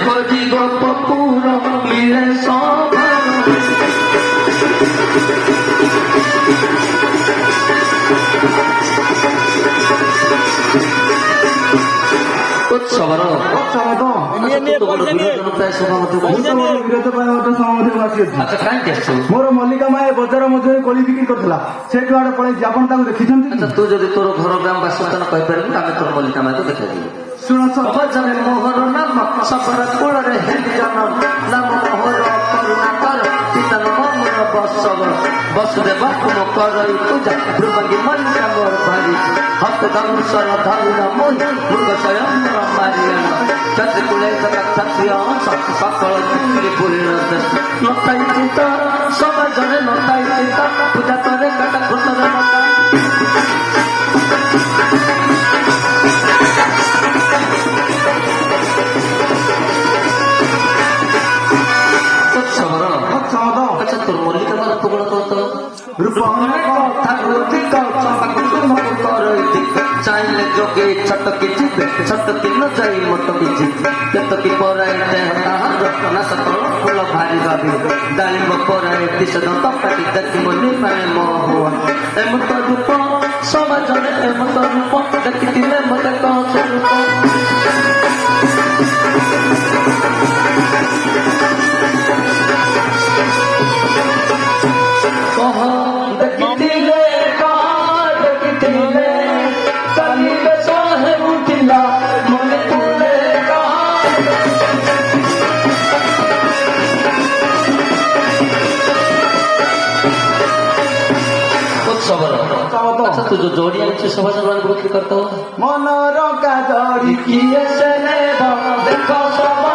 खोजी गोपपुर मिले উৎসবর মোর মল্লিকা মায়ে বଜାର ମଧ୍ୟରେ କୋଳି ବିକ୍ରି କରୁଥିଲା ସେଠୁ ଆଡେ ପଳେଇଛି ଆପଣ ତାକୁ ଦେଖିଛନ୍ତି? ତୁ ଯଦି ତୋର ଘର ଗ୍ରାମ ବାସସ୍ଥାନ କହିପାରିବୁ ଆମେ ତୋର ମଲ୍ଲିକା ମାକୁ ଦେଖାଯିବୁ। ଶୁଣ ଭଜରେ ମୋହର ନାମ ସଫର କୂଳରେ ହେରିଜନ ନାମ ମୋହର କରୁଣାକର ଚିତନ ମମର ବସବ ବସୁଦେବ ତୁମ କରଇ ପୂଜା ଭ୍ରୁଭଙ୍ଗୀ ମଲ୍ଲିକା ମୋର ଭାରିଛି ହସ୍ତ ଧନୁଷର ଧରୁଣ ମୋହି ମୃଗ ସ୍ୱୟଂର ମାରିୟନ ଚନ୍ଦ୍ର କୁଳେ କ୍ଷତ୍ରିୟ ଅଂଶ ସକଳ ଚୁରି ପୁରୀର ଦେଶ ନତାଇ ଚିତ ସମାଜରେ ନତାଇ ଚିତ ପୂଜା କରେ କାଟା ଘୃତର ନତା তোর মল্লিকা মার টুকরো কত রূপ অনেক ঠাকুরিক চম্পাকে চূর্ণ করৈতিক চাইলে যোগে ছটকি জিবে ছটকি ন যাই মোটকি জিবে কেতকি পরাইতে তাহার না সকল ফুল ভারি ভাবি ডালিম্ব পরাইতে সদা তপাটি দেখি মনি পায় মোহ এমত রূপ সমাজরে এমত রূপ দেখিলে মতে কত রূপ तू जो जोड़ी अच्छे समझ करता हो मनोरंगा जोड़ी किए से देखो सब